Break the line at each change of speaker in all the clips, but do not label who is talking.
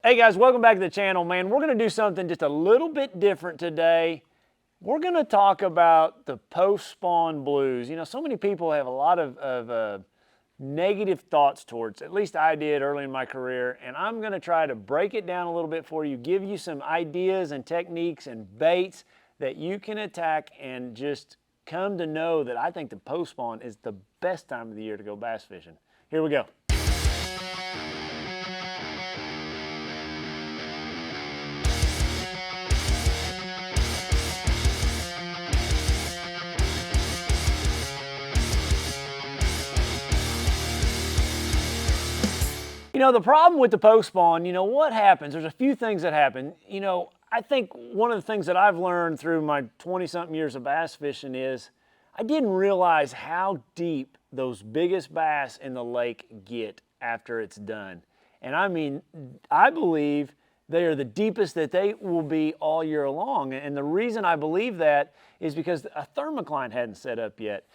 Hey guys, welcome back to the channel, man. We're gonna do something just a little bit different today. We're gonna talk about the post-spawn blues. You know, so many people have a lot of negative thoughts towards, at least I did early in my career, and I'm gonna try to break it down a little bit for you, give you some ideas and techniques and baits that you can attack and just come to know that I think the post-spawn is the best time of the year to go bass fishing. Here we go. You know, the problem with the post spawn, you know, what happens? There's a few things that happen. You know, I think one of the things that I've learned through my 20-something years of bass fishing is I didn't realize how deep those biggest bass in the lake get after it's done. And I mean, I believe they are the deepest that they will be all year long. And the reason I believe that is because a thermocline hadn't set up yet.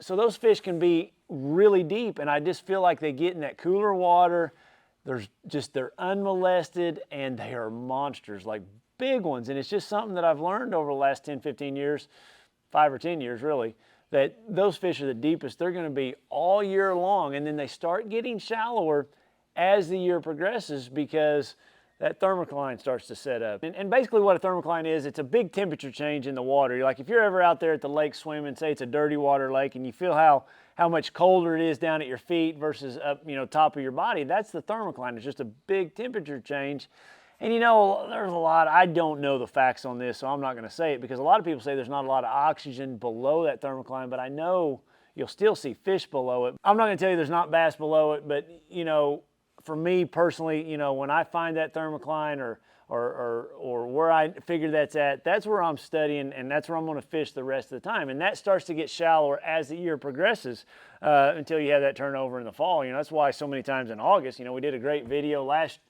So those fish can be really deep, and I just feel like they get in that cooler water. They're unmolested, and they are monsters, like big ones. And it's just something that I've learned over the last 10, 15 years, 5 or 10 years really, that those fish are the deepest. They're gonna be all year long, and then they start getting shallower as the year progresses because that thermocline starts to set up. And basically what a thermocline is, it's a big temperature change in the water. Like if you're ever out there at the lake swimming, say it's a dirty water lake, and you feel how much colder it is down at your feet versus up, you know, top of your body, that's the thermocline. It's just a big temperature change. And you know, there's a lot, I don't know the facts on this, so I'm not gonna say it, because a lot of people say there's not a lot of oxygen below that thermocline, but I know you'll still see fish below it. I'm not gonna tell you there's not bass below it, but you know, for me personally, you know, when I find that thermocline or where I figure that's at, that's where I'm studying, and that's where I'm going to fish the rest of the time. And that starts to get shallower as the year progresses until you have that turnover in the fall. You know, that's why so many times in August, you know, we did a great video last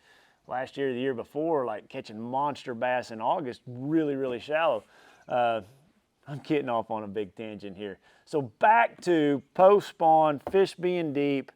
year, the year before, like catching monster bass in August, really, really shallow. I'm getting off on a big tangent here. So back to post-spawn, fish being deep,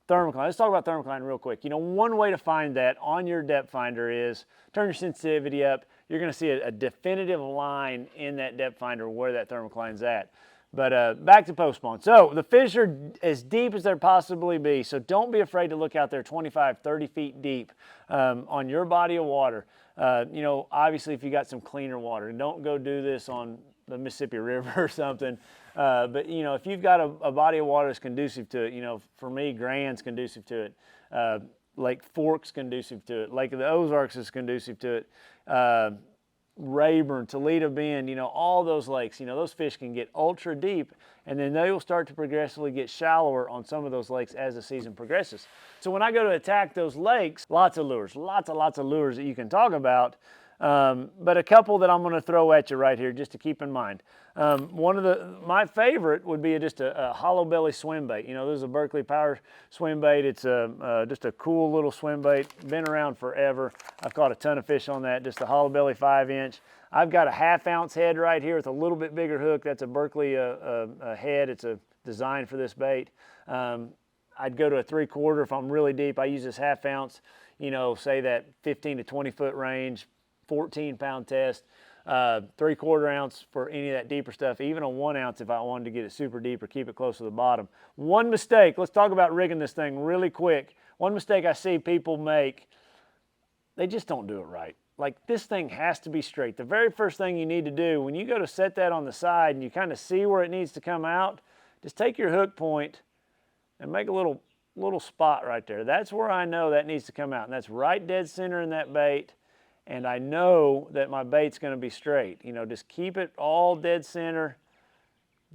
thermocline. Let's talk about thermocline real quick. You know, one way to find that on your depth finder is turn your sensitivity up. You're going to see a definitive line in that depth finder where that thermocline's at. But back to post spawn. So the fish are as deep as there possibly be. So don't be afraid to look out there 25, 30 feet deep on your body of water. You know, obviously if you got some cleaner water, don't go do this on the Mississippi River or something. But you know, if you've got a body of water that's conducive to it, you know, for me, Grand's conducive to it. Lake Fork's conducive to it. Lake of the Ozarks is conducive to it. Rayburn, Toledo Bend, you know, all those lakes, you know, those fish can get ultra deep, and then they will start to progressively get shallower on some of those lakes as the season progresses. So when I go to attack those lakes, lots of lures, lots of lures that you can talk about. But a couple that I'm going to throw at you right here just to keep in mind. My favorite would be just a hollow belly swim bait. You know, this is a Berkeley Power swim bait. It's just a cool little swim bait, been around forever. I've caught a ton of fish on that, just a hollow belly 5-inch. I've got a 1/2 ounce head right here with a little bit bigger hook. That's a Berkeley head. It's a design for this bait. I'd go to a 3/4 if I'm really deep. I use this 1/2 ounce, you know, say that 15 to 20 foot range, 14-pound test, 3/4 ounce for any of that deeper stuff, even a 1 ounce if I wanted to get it super deep or keep it close to the bottom. One mistake, let's talk about rigging this thing really quick. One mistake I see people make, they just don't do it right. Like, this thing has to be straight. The very first thing you need to do when you go to set that on the side and you kind of see where it needs to come out, just take your hook point and make a little spot right there. That's where I know that needs to come out, and that's right dead center in that bait. And I know that my bait's going to be straight. You know, just keep it all dead center.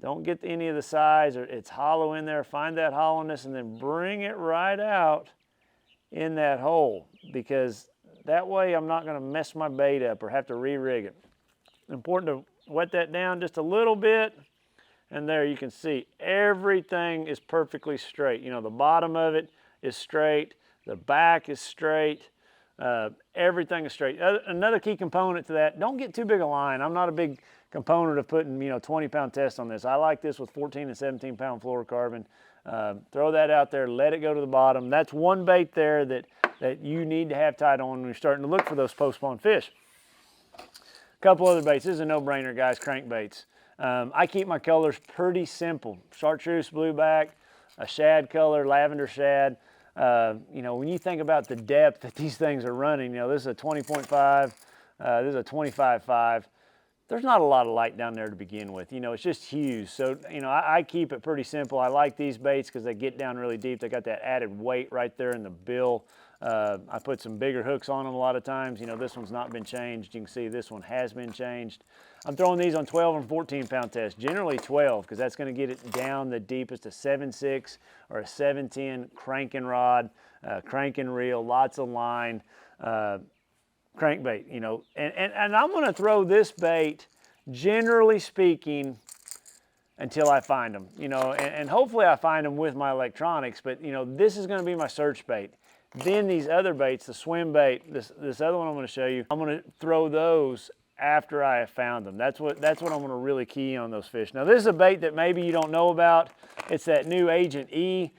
Don't get any of the sides, or it's hollow in there. Find that hollowness and then bring it right out in that hole, because that way I'm not going to mess my bait up or have to re-rig it. Important to wet that down just a little bit, and there you can see everything is perfectly straight. You know, the bottom of it is straight, the back is straight. Everything is straight. Another key component to that, don't get too big a line. I'm not a big component of putting, you know, 20-pound tests on this. I like this with 14 and 17-pound fluorocarbon. Throw that out there, let it go to the bottom. That's one bait there that that you need to have tied on when you're starting to look for those post-spawn fish. A couple other baits. This is a no-brainer, guys, crankbaits. I keep my colors pretty simple. Chartreuse blueback, a shad color, lavender shad. You know, when you think about the depth that these things are running, you know, this is a 20.5, this is a 25.5. There's not a lot of light down there to begin with. You know, it's just huge. So, you know, I keep it pretty simple. I like these baits because they get down really deep. They got that added weight right there in the bill. I put some bigger hooks on them a lot of times. You know, this one's not been changed. You can see this one has been changed. I'm throwing these on 12 and 14 pound tests, generally 12, because that's going to get it down the deepest, a 7.6 or a 7.10 cranking rod, cranking reel, lots of line. Crankbait, you know, and I'm going to throw this bait, generally speaking, until I find them, you know, and hopefully I find them with my electronics, but, you know, this is going to be my search bait. Then these other baits, the swim bait, this other one I'm going to show you, I'm going to throw those after I have found them. That's what I'm going to really key on those fish. Now, this is a bait that maybe you don't know about. It's that new Agent E.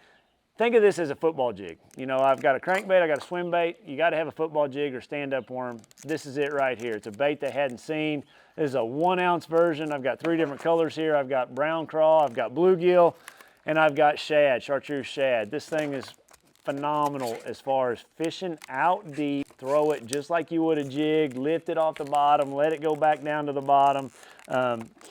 Think of this as a football jig. You know, I've got a crankbait, I got a swim bait. You got to have a football jig or stand-up worm. This is it right here. It's a bait they hadn't seen. This is a 1 ounce version. I've got 3 different colors here. I've got brown craw, I've got bluegill, and I've got shad, chartreuse shad. This thing is phenomenal as far as fishing out deep. Throw it just like you would a jig, lift it off the bottom, let it go back down to the bottom.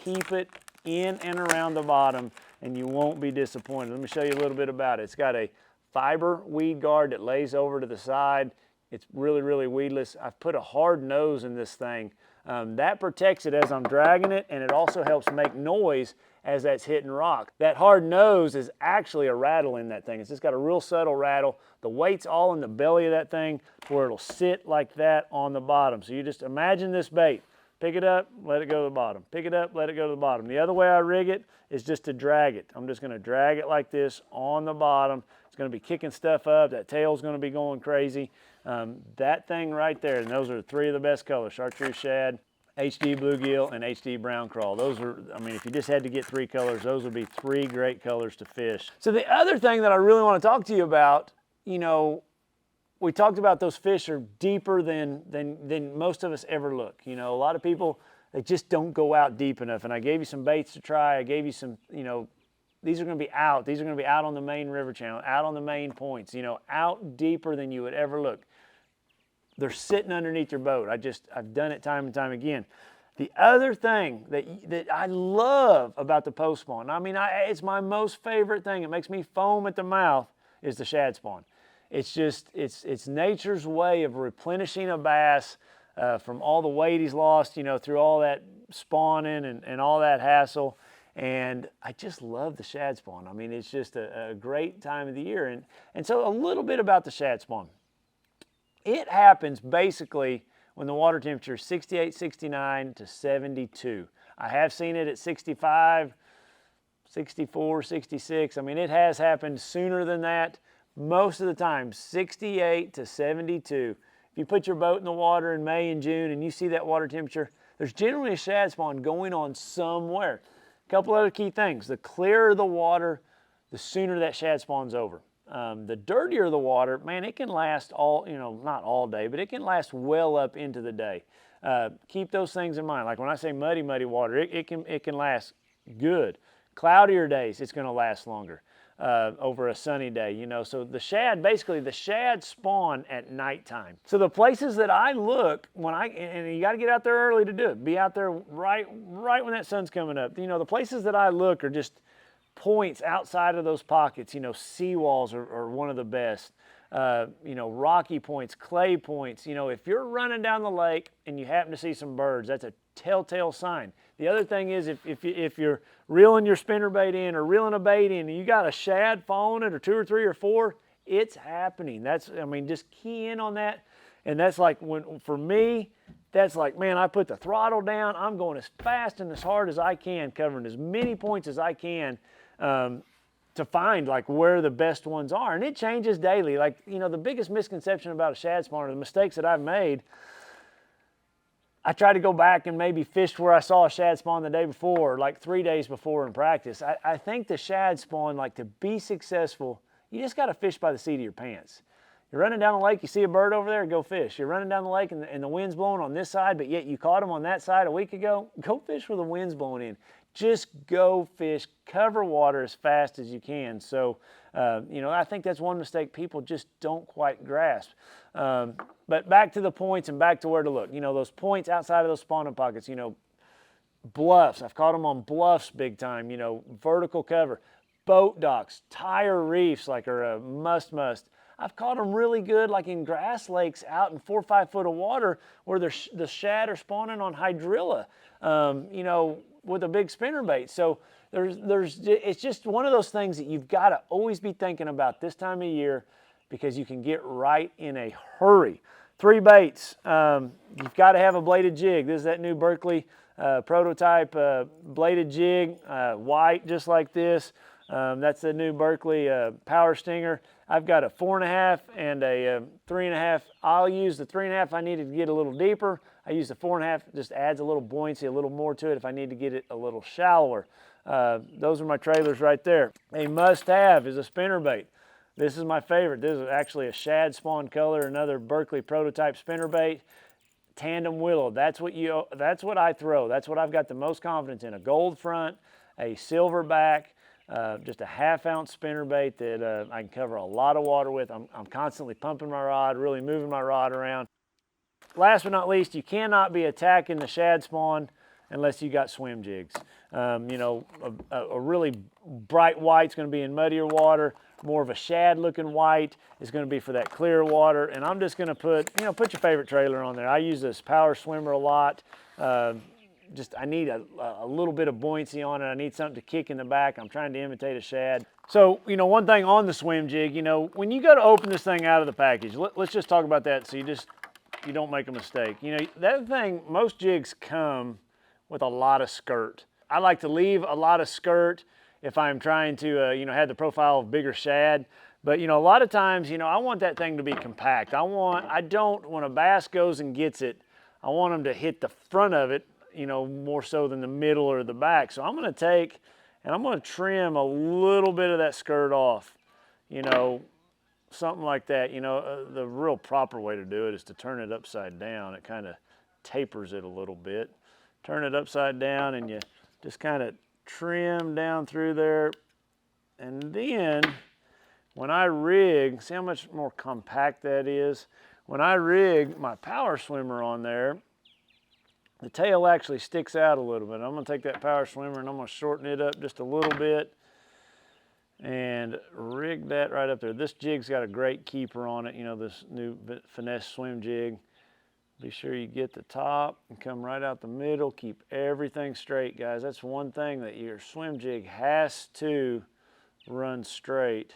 Keep it in and around the bottom, and you won't be disappointed. Let me show you a little bit about it. It's got a fiber weed guard that lays over to the side. It's really, really weedless. I've put a hard nose in this thing. That protects it as I'm dragging it, and it also helps make noise as that's hitting rock. That hard nose is actually a rattle in that thing. It's just got a real subtle rattle. The weight's all in the belly of that thing where it'll sit like that on the bottom. So you just imagine this bait. Pick it up, let it go to the bottom. Pick it up, let it go to the bottom. The other way I rig it is just to drag it. I'm just gonna drag it like this on the bottom. It's gonna be kicking stuff up. That tail's gonna be going crazy. That thing right there, and those are 3 of the best colors, chartreuse shad, HD bluegill, and HD brown crawl. Those are, I mean, if you just had to get 3 colors, those would be 3 great colors to fish. So the other thing that I really wanna talk to you about, you know, we talked about those fish are deeper than most of us ever look. You know, a lot of people, they just don't go out deep enough. And I gave you some baits to try. I gave you some, you know, these are going to be out. These are going to be out on the main river channel, out on the main points, you know, out deeper than you would ever look. They're sitting underneath your boat. I've done it time and time again. The other thing that I love about the post spawn, I mean, it's my most favorite thing. It makes me foam at the mouth, is the shad spawn. It's just, it's nature's way of replenishing a bass from all the weight he's lost, you know, through all that spawning and all that hassle. And I just love the shad spawn. I mean, it's just a great time of the year. And so a little bit about the shad spawn. It happens basically when the water temperature is 68, 69 to 72. I have seen it at 65, 64, 66. I mean, it has happened sooner than that. Most of the time, 68 to 72. If you put your boat in the water in May and June and you see that water temperature, there's generally a shad spawn going on somewhere. A couple other key things. The clearer the water, the sooner that shad spawn's over. The dirtier the water, man, it can last all, you know, not all day, but it can last well up into the day. Keep those things in mind. Like when I say muddy water, it can last good. Cloudier days, it's going to last longer. Over a sunny day, you know. So the shad, basically the shad spawn at nighttime. So the places that I look and you got to get out there early to do it. Be out there right when that sun's coming up. You know, the places that I look are just points outside of those pockets. You know, seawalls are one of the best. You know, rocky points, clay points. You know, if you're running down the lake and you happen to see some birds, that's a telltale sign. The other thing is if you're reeling your spinnerbait in or reeling a bait in and you got a shad following it or 2 or 3 or 4, it's happening. That's, I mean, just key in on that. And that's like for me, that's like, man, I put the throttle down. I'm going as fast and as hard as I can, covering as many points as I can to find like where the best ones are. And it changes daily. Like, you know, the biggest misconception about a shad spawn, or the mistakes that I've made, I try to go back and maybe fish where I saw a shad spawn the day before, like 3 days before in practice. I think the shad spawn, like to be successful, you just got to fish by the seat of your pants. You're running down the lake, you see a bird over there, go fish. You're running down the lake and the wind's blowing on this side, but yet you caught them on that side a week ago, go fish where the wind's blowing in. Just go fish, cover water as fast as you can. So, you know, I think that's one mistake people just don't quite grasp. But back to the points and back to where to look. You know, those points outside of those spawning pockets, you know, bluffs. I've caught them on bluffs big time, you know, vertical cover. Boat docks, tire reefs like are a must. I've caught them really good like in grass lakes out in 4 or 5 foot of water where the shad are spawning on hydrilla, you know, with a big spinnerbait. So it's just one of those things that you've got to always be thinking about this time of year because you can get right in a hurry. 3 baits. You've got to have a bladed jig. This is that new Berkley prototype bladed jig, white just like this. That's the new Berkley Power Stinger. I've got a 4.5 and a 3.5. I'll use the 3.5 if I needed to get a little deeper. I use the 4.5, just adds a little buoyancy, a little more to it if I need to get it a little shallower. Those are my trailers right there. A must-have is a spinnerbait. This is my favorite. This is actually a shad spawn color, another Berkley prototype spinnerbait. Tandem willow. That's what I throw. That's what I've got the most confidence in. A gold front, a silver back. Just a 1/2 ounce spinnerbait that I can cover a lot of water with. I'm constantly pumping my rod, really moving my rod around. Last but not least, you cannot be attacking the shad spawn unless you got swim jigs. You know, a really bright white's going to be in muddier water. More of a shad looking white is going to be for that clear water. And I'm just going to put your favorite trailer on there. I use this Power Swimmer a lot. I need a little bit of buoyancy on it. I need something to kick in the back. I'm trying to imitate a shad. So, you know, one thing on the swim jig, you know, when you go to open this thing out of the package, let's just talk about that so you don't make a mistake. You know, that thing, most jigs come with a lot of skirt. I like to leave a lot of skirt if I'm trying to, you know, have the profile of bigger shad. But, you know, a lot of times, you know, I want that thing to be compact. When a bass goes and gets it, I want them to hit the front of it, you know, more so than the middle or the back. So I'm going to take and I'm going to trim a little bit of that skirt off, you know, something like that. You know, the real proper way to do it is to turn it upside down. It kind of tapers it a little bit. Turn it upside down and you just kind of trim down through there. And then when I rig, see how much more compact that is? When I rig my Power Swimmer on there, the tail actually sticks out a little bit. I'm going to take that Power Swimmer and I'm going to shorten it up just a little bit and rig that right up there. This jig's got a great keeper on it, you know, this new finesse swim jig. Be sure you get the top and come right out the middle. Keep everything straight, guys. That's one thing that your swim jig has to run straight.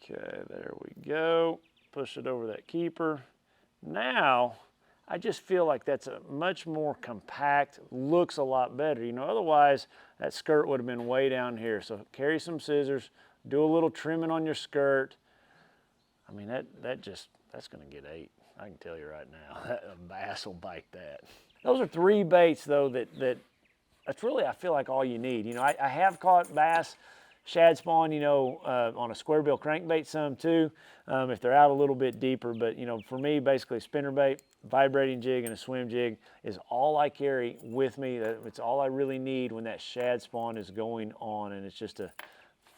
Okay, there we go. Push it over that keeper. Now, I just feel like that's a much more compact, looks a lot better. You know, otherwise that skirt would have been way down here. So carry some scissors, do a little trimming on your skirt. I mean, that's gonna get 8. I can tell you right now, a bass will bite that. Those are 3 baits though that's really, I feel like all you need. You know, I have caught bass, shad spawn, you know, on a square bill crankbait some too, if they're out a little bit deeper. But, you know, for me, basically spinnerbait, vibrating jig, and a swim jig is all I carry with me. It's all I really need when that shad spawn is going on, and it's just a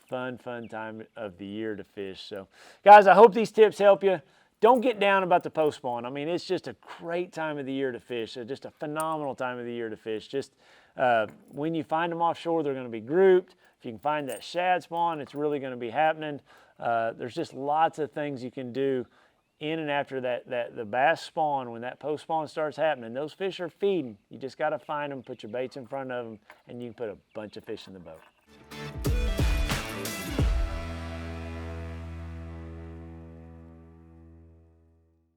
fun time of the year to fish. So, guys, I hope these tips help you. Don't get down about the post spawn. I mean, it's just a great time of the year to fish. Just a phenomenal time of the year to fish. Just when you find them offshore, they're going to be grouped. If you can find that shad spawn, it's really going to be happening. There's just lots of things you can do in and after the bass spawn. When that post spawn starts happening, those fish are feeding. You just got to find them, put your baits in front of them, and you can put a bunch of fish in the boat.